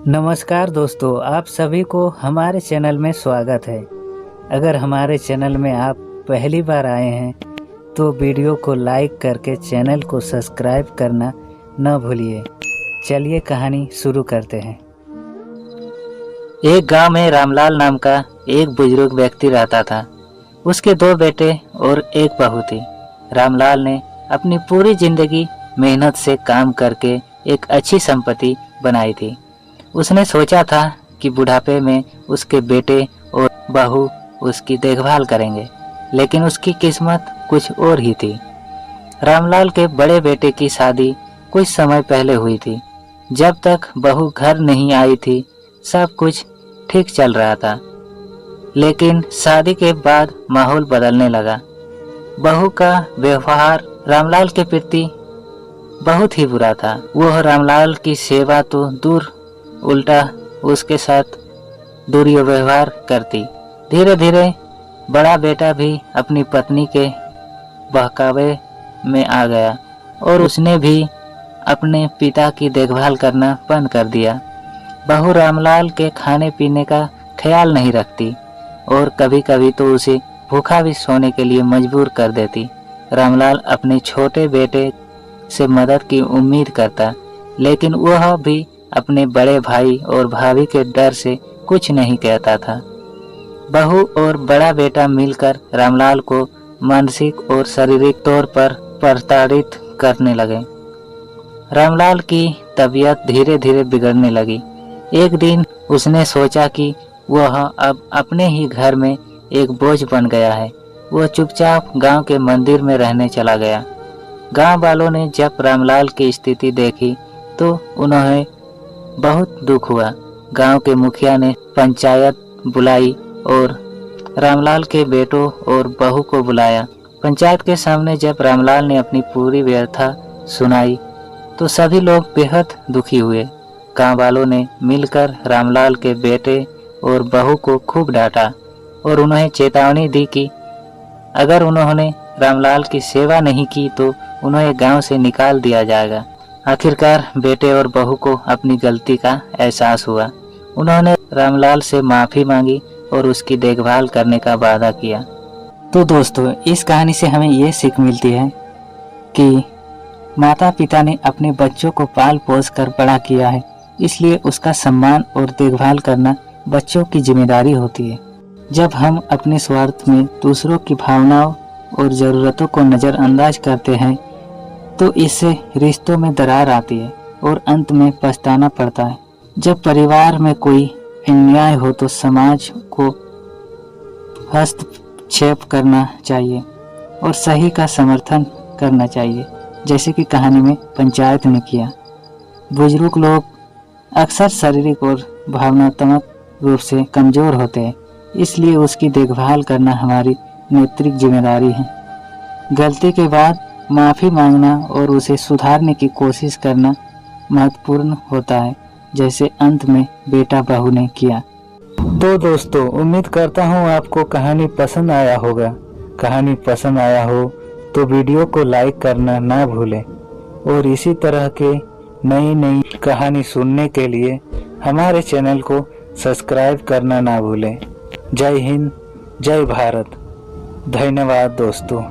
नमस्कार दोस्तों, आप सभी को हमारे चैनल में स्वागत है। अगर हमारे चैनल में आप पहली बार आए हैं तो वीडियो को लाइक करके चैनल को सब्सक्राइब करना न भूलिए। चलिए कहानी शुरू करते हैं। एक गांव में रामलाल नाम का एक बुजुर्ग व्यक्ति रहता था। उसके 2 बेटे और एक बहू थी। रामलाल ने अपनी पूरी जिंदगी मेहनत से काम करके एक अच्छी संपत्ति बनाई थी। उसने सोचा था कि बुढ़ापे में उसके बेटे और बहू उसकी देखभाल करेंगे, लेकिन उसकी किस्मत कुछ और ही थी। रामलाल के बड़े बेटे की शादी कुछ समय पहले हुई थी। जब तक बहू घर नहीं आई थी सब कुछ ठीक चल रहा था, लेकिन शादी के बाद माहौल बदलने लगा। बहू का व्यवहार रामलाल के प्रति बहुत ही बुरा था। वह रामलाल की सेवा तो दूर, उल्टा उसके साथ दुर्व्यवहार करती। धीरे धीरे बड़ा बेटा भी अपनी पत्नी के बहकावे में आ गया और उसने भी अपने पिता की देखभाल करना बंद कर दिया। बहू रामलाल के खाने पीने का ख्याल नहीं रखती और कभी कभी तो उसे भूखा भी सोने के लिए मजबूर कर देती। रामलाल अपने छोटे बेटे से मदद की उम्मीद करता, लेकिन वह भी अपने बड़े भाई और भाभी के डर से कुछ नहीं कहता था। बहू और बड़ा बेटा मिलकर रामलाल को मानसिक और शारीरिक तौर पर प्रताड़ित करने लगे। रामलाल की तबीयत धीरे धीरे बिगड़ने लगी। एक दिन उसने सोचा कि वह अब अपने ही घर में एक बोझ बन गया है। वह चुपचाप गांव के मंदिर में रहने चला गया। गांव वालों ने जब रामलाल की स्थिति देखी तो उन्हें बहुत दुख हुआ। गांव के मुखिया ने पंचायत बुलाई और रामलाल के बेटों और बहू को बुलाया। पंचायत के सामने जब रामलाल ने अपनी पूरी व्यथा सुनाई तो सभी लोग बेहद दुखी हुए। गांव वालों ने मिलकर रामलाल के बेटे और बहू को खूब डांटा और उन्हें चेतावनी दी कि अगर उन्होंने रामलाल की सेवा नहीं की तो उन्हें गांव से निकाल दिया जाएगा। आखिरकार बेटे और बहू को अपनी गलती का एहसास हुआ। उन्होंने रामलाल से माफ़ी मांगी और उसकी देखभाल करने का वादा किया। तो दोस्तों, इस कहानी से हमें ये सीख मिलती है कि माता पिता ने अपने बच्चों को पाल पोस कर बड़ा किया है, इसलिए उसका सम्मान और देखभाल करना बच्चों की जिम्मेदारी होती है। जब हम अपने स्वार्थ में दूसरों की भावनाओं और ज़रूरतों को नज़रअंदाज करते हैं तो इससे रिश्तों में दरार आती है और अंत में पछताना पड़ता है। जब परिवार में कोई अन्याय हो तो समाज को हस्तक्षेप करना चाहिए और सही का समर्थन करना चाहिए, जैसे कि कहानी में पंचायत ने किया। बुजुर्ग लोग अक्सर शारीरिक और भावनात्मक रूप से कमज़ोर होते हैं, इसलिए उसकी देखभाल करना हमारी नैतिक जिम्मेदारी है। गलती के बाद माफ़ी मांगना और उसे सुधारने की कोशिश करना महत्वपूर्ण होता है, जैसे अंत में बेटा बहू ने किया। तो दोस्तों, उम्मीद करता हूँ आपको कहानी पसंद आया होगा। कहानी पसंद आया हो तो वीडियो को लाइक करना ना भूलें और इसी तरह के नई कहानी सुनने के लिए हमारे चैनल को सब्सक्राइब करना ना भूलें। जय हिंद, जय भारत। धन्यवाद दोस्तों।